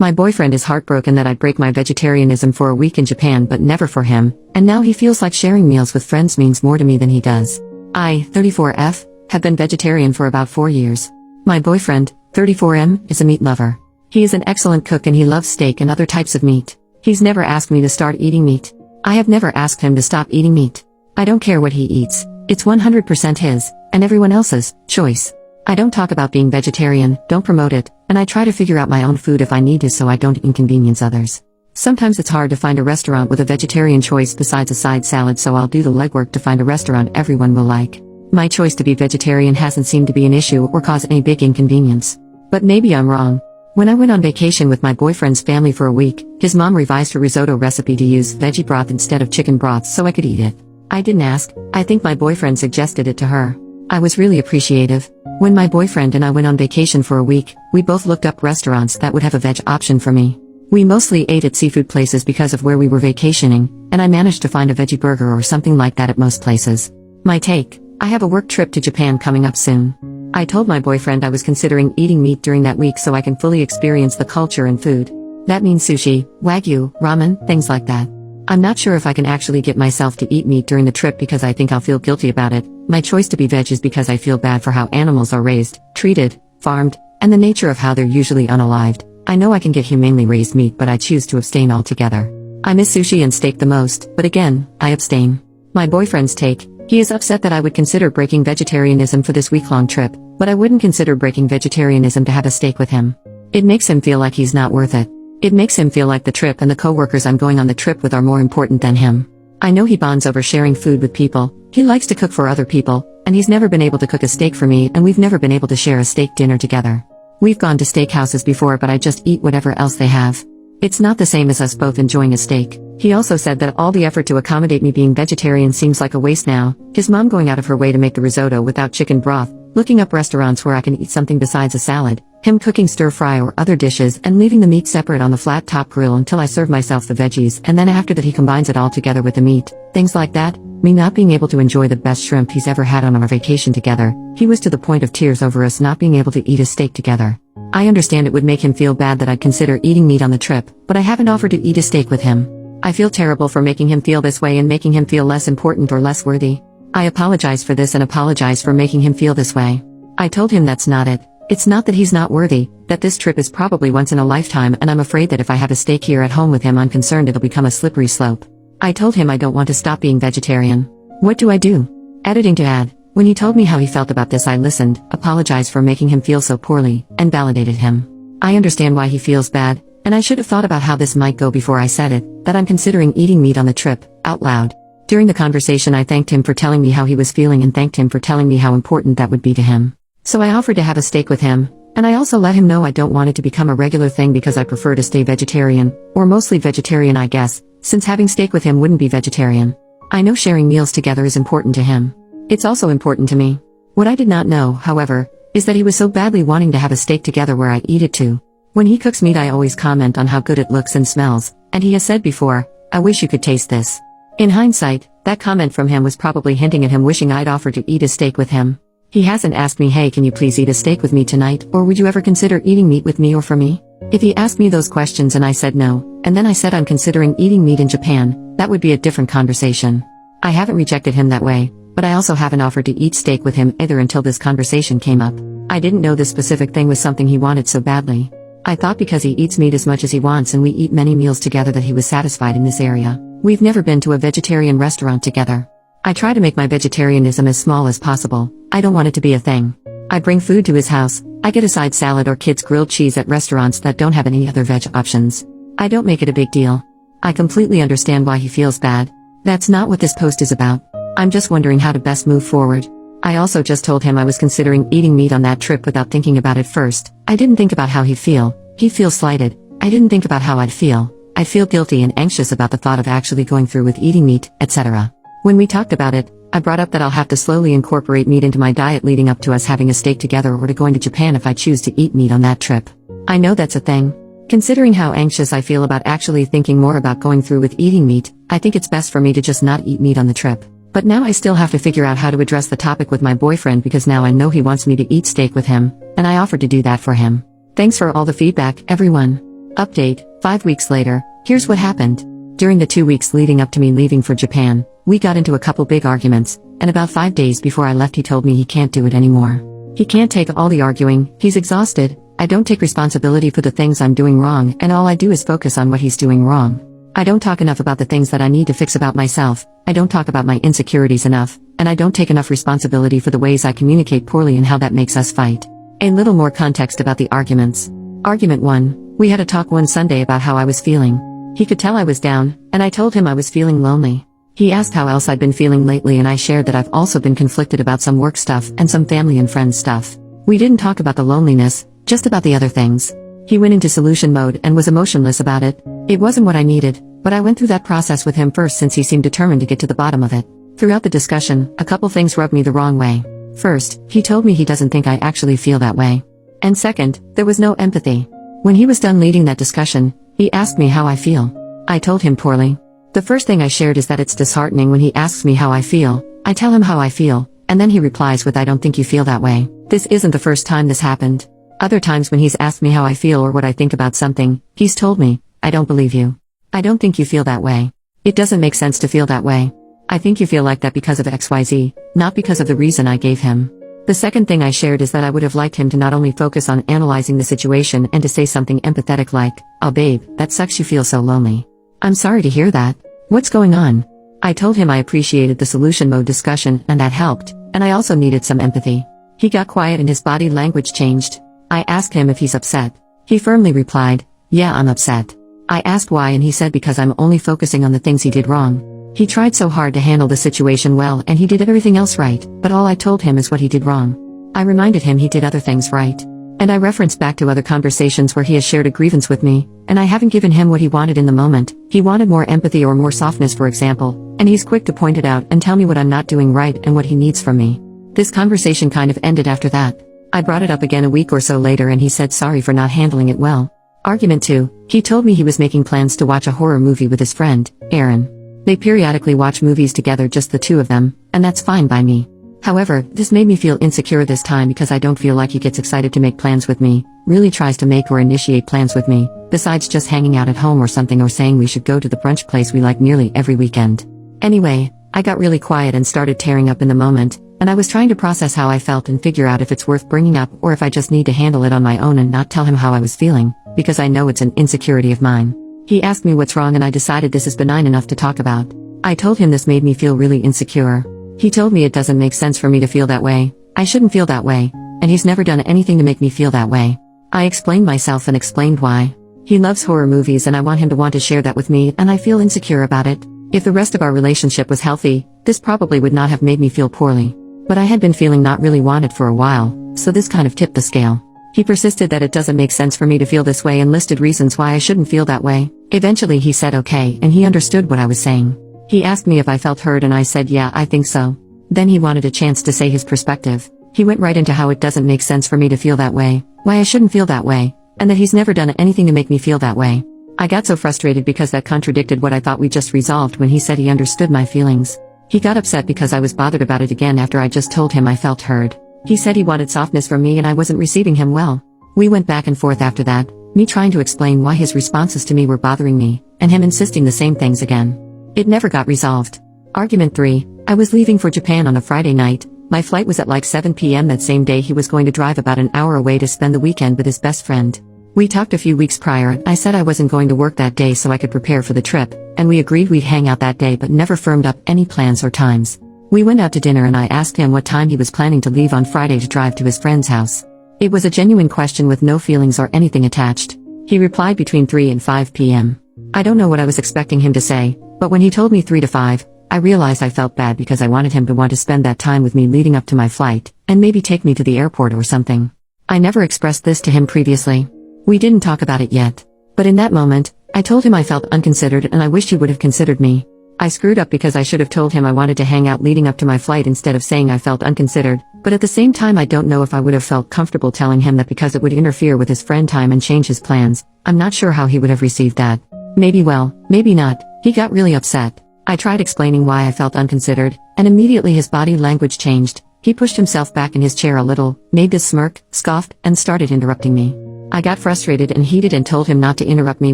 My boyfriend is heartbroken that I'd break my vegetarianism for a week in Japan but never for him, and now he feels like sharing meals with friends means more to me than he does. I, 34F, have been vegetarian for about 4 years. My boyfriend, 34M, is a meat lover. He is an excellent cook and he loves steak and other types of meat. He's never asked me to start eating meat. I have never asked him to stop eating meat. I don't care what he eats. It's 100% his, and everyone else's, choice. I don't talk about being vegetarian, don't promote it, and I try to figure out my own food if I need to so I don't inconvenience others. Sometimes it's hard to find a restaurant with a vegetarian choice besides a side salad, so I'll do the legwork to find a restaurant everyone will like. My choice to be vegetarian hasn't seemed to be an issue or cause any big inconvenience. But maybe I'm wrong. When I went on vacation with my boyfriend's family for a week, his mom revised her risotto recipe to use veggie broth instead of chicken broth so I could eat it. I didn't ask, I think my boyfriend suggested it to her. I was really appreciative. When my boyfriend and I went on vacation for a week, we both looked up restaurants that would have a veg option for me. We mostly ate at seafood places because of where we were vacationing, and I managed to find a veggie burger or something like that at most places. My take: I have a work trip to Japan coming up soon. I told my boyfriend I was considering eating meat during that week so I can fully experience the culture and food. That means sushi, wagyu, ramen, things like that. I'm not sure if I can actually get myself to eat meat during the trip because I think I'll feel guilty about it. My choice to be veg is because I feel bad for how animals are raised, treated, farmed, and the nature of how they're usually unalived. I know I can get humanely raised meat, but I choose to abstain altogether. I miss sushi and steak the most, but again, I abstain. My boyfriend's take: he is upset that I would consider breaking vegetarianism for this week-long trip, but I wouldn't consider breaking vegetarianism to have a steak with him. It makes him feel like he's not worth it. It makes him feel like the trip and the coworkers I'm going on the trip with are more important than him. I know he bonds over sharing food with people. He likes to cook for other people, and he's never been able to cook a steak for me, and we've never been able to share a steak dinner together. We've gone to steakhouses before, but I just eat whatever else they have. It's not the same as us both enjoying a steak. He also said that all the effort to accommodate me being vegetarian seems like a waste now, his mom going out of her way to make the risotto without chicken broth, looking up restaurants where I can eat something besides a salad, him cooking stir-fry or other dishes and leaving the meat separate on the flat-top grill until I serve myself the veggies, and then after that he combines it all together with the meat, things like that. Me not being able to enjoy the best shrimp he's ever had on our vacation together. He was to the point of tears over us not being able to eat a steak together. I understand it would make him feel bad that I'd consider eating meat on the trip, but I haven't offered to eat a steak with him. I feel terrible for making him feel this way and making him feel less important or less worthy. I apologize for this and apologize for making him feel this way. I told him that's not it. It's not that he's not worthy, that this trip is probably once in a lifetime, and I'm afraid that if I have a steak here at home with him, I'm concerned it'll become a slippery slope. I told him I don't want to stop being vegetarian. What do I do? Editing to add: when he told me how he felt about this, I listened, apologized for making him feel so poorly, and validated him. I understand why he feels bad, and I should have thought about how this might go before I said it, that I'm considering eating meat on the trip, out loud. During the conversation I thanked him for telling me how he was feeling and thanked him for telling me how important that would be to him. So I offered to have a steak with him, and I also let him know I don't want it to become a regular thing because I prefer to stay vegetarian, or mostly vegetarian I guess, since having steak with him wouldn't be vegetarian. I know sharing meals together is important to him. It's also important to me. What I did not know, however, is that he was so badly wanting to have a steak together where I eat it too. When he cooks meat I always comment on how good it looks and smells, and he has said before, "I wish you could taste this." In hindsight, that comment from him was probably hinting at him wishing I'd offer to eat a steak with him. He hasn't asked me, "Hey, can you please eat a steak with me tonight, or would you ever consider eating meat with me or for me?" If he asked me those questions and I said no, and then I said I'm considering eating meat in Japan, that would be a different conversation. I haven't rejected him that way, but I also haven't offered to eat steak with him either until this conversation came up. I didn't know this specific thing was something he wanted so badly. I thought because he eats meat as much as he wants and we eat many meals together that he was satisfied in this area. We've never been to a vegetarian restaurant together. I try to make my vegetarianism as small as possible. I don't want it to be a thing. I bring food to his house. I get a side salad or kids grilled cheese at restaurants that don't have any other veg options. I don't make it a big deal. I completely understand why he feels bad. That's not what this post is about. I'm just wondering how to best move forward. I also just told him I was considering eating meat on that trip without thinking about it first. I didn't think about how he'd feel. He'd feel slighted. I didn't think about how I'd feel. I'd feel guilty and anxious about the thought of actually going through with eating meat, etc. When we talked about it, I brought up that I'll have to slowly incorporate meat into my diet leading up to us having a steak together or to going to Japan if I choose to eat meat on that trip. I know that's a thing. Considering how anxious I feel about actually thinking more about going through with eating meat, I think it's best for me to just not eat meat on the trip. But now I still have to figure out how to address the topic with my boyfriend because now I know he wants me to eat steak with him, and I offered to do that for him. Thanks for all the feedback, everyone. Update, 5 weeks later, here's what happened. During the 2 weeks leading up to me leaving for Japan, we got into a couple big arguments, and about 5 days before I left he told me he can't do it anymore. He can't take all the arguing, he's exhausted, I don't take responsibility for the things I'm doing wrong, and all I do is focus on what he's doing wrong. I don't talk enough about the things that I need to fix about myself, I don't talk about my insecurities enough, and I don't take enough responsibility for the ways I communicate poorly and how that makes us fight. A little more context about the arguments. Argument 1. We had a talk one Sunday about how I was feeling. He could tell I was down, and I told him I was feeling lonely. He asked how else I'd been feeling lately and I shared that I've also been conflicted about some work stuff and some family and friends stuff. We didn't talk about the loneliness, just about the other things. He went into solution mode and was emotionless about it. It wasn't what I needed, but I went through that process with him first since he seemed determined to get to the bottom of it. Throughout the discussion, a couple things rubbed me the wrong way. First, he told me he doesn't think I actually feel that way. And second, there was no empathy. When he was done leading that discussion, he asked me how I feel. I told him poorly. The first thing I shared is that it's disheartening when he asks me how I feel. I tell him how I feel, and then he replies with I don't think you feel that way. This isn't the first time this happened. Other times when he's asked me how I feel or what I think about something, he's told me, I don't believe you. I don't think you feel that way. It doesn't make sense to feel that way. I think you feel like that because of XYZ, not because of the reason I gave him. The second thing I shared is that I would have liked him to not only focus on analyzing the situation and to say something empathetic like, oh babe, that sucks you feel so lonely. I'm sorry to hear that. What's going on? I told him I appreciated the solution mode discussion and that helped, and I also needed some empathy. He got quiet and his body language changed. I asked him if he's upset. He firmly replied, yeah, I'm upset. I asked why and he said because I'm only focusing on the things he did wrong. He tried so hard to handle the situation well and he did everything else right, but all I told him is what he did wrong. I reminded him he did other things right. And I referenced back to other conversations where he has shared a grievance with me, and I haven't given him what he wanted in the moment. He wanted more empathy or more softness, for example, and he's quick to point it out and tell me what I'm not doing right and what he needs from me. This conversation kind of ended after that. I brought it up again a week or so later and he said sorry for not handling it well. Argument 2. He told me he was making plans to watch a horror movie with his friend, Aaron. They periodically watch movies together, just the two of them, and that's fine by me. However, this made me feel insecure this time because I don't feel like he gets excited to make plans with me, really tries to make or initiate plans with me, besides just hanging out at home or something or saying we should go to the brunch place we like nearly every weekend. Anyway, I got really quiet and started tearing up in the moment, and I was trying to process how I felt and figure out if it's worth bringing up or if I just need to handle it on my own and not tell him how I was feeling, because I know it's an insecurity of mine. He asked me what's wrong and I decided this is benign enough to talk about. I told him this made me feel really insecure. He told me it doesn't make sense for me to feel that way, I shouldn't feel that way, and he's never done anything to make me feel that way. I explained myself and explained why. He loves horror movies and I want him to want to share that with me and I feel insecure about it. If the rest of our relationship was healthy, this probably would not have made me feel poorly. But I had been feeling not really wanted for a while, so this kind of tipped the scale. He persisted that it doesn't make sense for me to feel this way and listed reasons why I shouldn't feel that way. Eventually he said okay and he understood what I was saying. He asked me if I felt heard and I said yeah, I think so. Then he wanted a chance to say his perspective. He went right into how it doesn't make sense for me to feel that way, why I shouldn't feel that way, and that he's never done anything to make me feel that way. I got so frustrated because that contradicted what I thought we just resolved when he said he understood my feelings. He got upset because I was bothered about it again after I just told him I felt heard. He said he wanted softness from me and I wasn't receiving him well. We went back and forth after that, me trying to explain why his responses to me were bothering me, and him insisting the same things again. It never got resolved. Argument 3. I was leaving for Japan on a Friday night. My flight was at like 7 p.m. that same day. He was going to drive about an hour away to spend the weekend with his best friend. We talked a few weeks prior. I said I wasn't going to work that day so I could prepare for the trip, and we agreed we'd hang out that day but never firmed up any plans or times. We went out to dinner and I asked him what time he was planning to leave on Friday to drive to his friend's house. It was a genuine question with no feelings or anything attached. He replied between 3 and 5 p.m. I don't know what I was expecting him to say, but when he told me 3 to 5, I realized I felt bad because I wanted him to want to spend that time with me leading up to my flight, and maybe take me to the airport or something. I never expressed this to him previously. We didn't talk about it yet. But in that moment, I told him I felt unconsidered and I wished he would have considered me. I screwed up because I should have told him I wanted to hang out leading up to my flight instead of saying I felt unconsidered, but at the same time I don't know if I would have felt comfortable telling him that because it would interfere with his friend time and change his plans. I'm not sure how he would have received that. Maybe well, maybe not. He got really upset. I tried explaining why I felt unconsidered, and immediately his body language changed. He pushed himself back in his chair a little, made this smirk, scoffed, and started interrupting me. I got frustrated and heated and told him not to interrupt me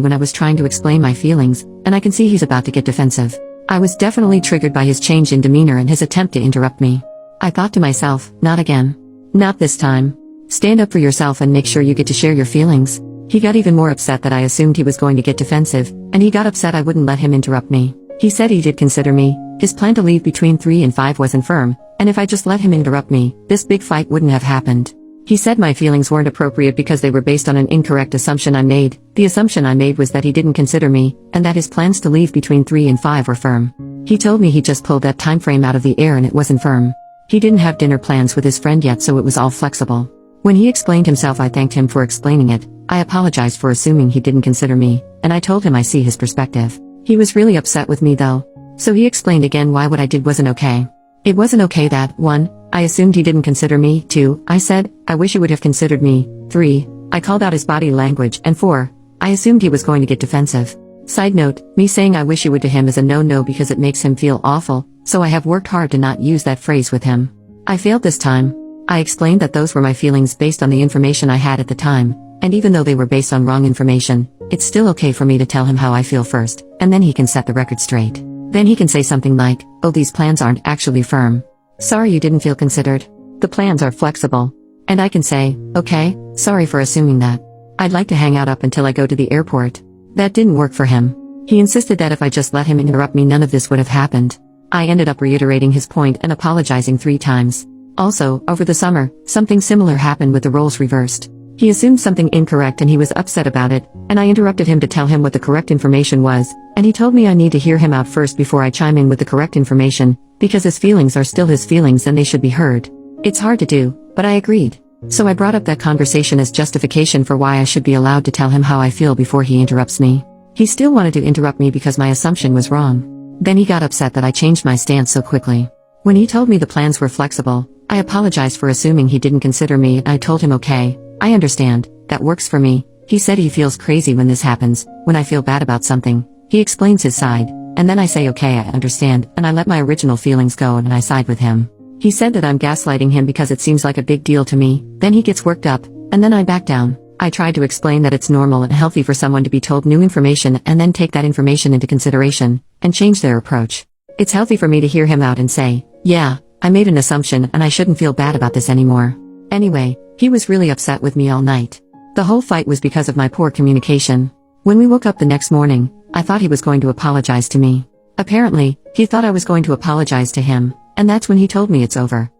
when I was trying to explain my feelings, and I can see he's about to get defensive. I was definitely triggered by his change in demeanor and his attempt to interrupt me. I thought to myself, not again. Not this time. Stand up for yourself and make sure you get to share your feelings. He got even more upset that I assumed he was going to get defensive, and he got upset I wouldn't let him interrupt me. He said he did consider me. His plan to leave between 3 and 5 wasn't firm, and if I just let him interrupt me, this big fight wouldn't have happened. He said my feelings weren't appropriate because they were based on an incorrect assumption I made. The assumption I made was that he didn't consider me, and that his plans to leave between 3 and 5 were firm. He told me he just pulled that time frame out of the air and it wasn't firm. He didn't have dinner plans with his friend yet, so it was all flexible. When he explained himself, I thanked him for explaining it. I apologized for assuming he didn't consider me, and I told him I see his perspective. He was really upset with me though. So he explained again why what I did wasn't okay. It wasn't okay that, 1, I assumed he didn't consider me, 2, I said, I wish he would have considered me, 3, I called out his body language, and 4, I assumed he was going to get defensive. Side note, me saying I wish you would to him is a no-no because it makes him feel awful, so I have worked hard to not use that phrase with him. I failed this time. I explained that those were my feelings based on the information I had at the time, and even though they were based on wrong information, it's still okay for me to tell him how I feel first, and then he can set the record straight. Then he can say something like, oh, these plans aren't actually firm. Sorry you didn't feel considered. The plans are flexible. And I can say, okay, sorry for assuming that. I'd like to hang out up until I go to the airport. That didn't work for him. He insisted that if I just let him interrupt me, none of this would have happened. I ended up reiterating his point and apologizing 3 times. Also, over the summer, something similar happened with the roles reversed. He assumed something incorrect and he was upset about it, and I interrupted him to tell him what the correct information was, and he told me I need to hear him out first before I chime in with the correct information, because his feelings are still his feelings and they should be heard. It's hard to do, but I agreed. So I brought up that conversation as justification for why I should be allowed to tell him how I feel before he interrupts me. He still wanted to interrupt me because my assumption was wrong. Then he got upset that I changed my stance so quickly. When he told me the plans were flexible, I apologized for assuming he didn't consider me, and I told him okay, I understand, that works for me. He said he feels crazy when this happens, when I feel bad about something. He explains his side, and then I say okay, I understand, and I let my original feelings go and I side with him. He said that I'm gaslighting him because it seems like a big deal to me, then he gets worked up, and then I back down. I tried to explain that it's normal and healthy for someone to be told new information and then take that information into consideration, and change their approach. It's healthy for me to hear him out and say, yeah, I made an assumption and I shouldn't feel bad about this anymore. Anyway, he was really upset with me all night. The whole fight was because of my poor communication. When we woke up the next morning, I thought he was going to apologize to me. Apparently, he thought I was going to apologize to him, and that's when he told me it's over.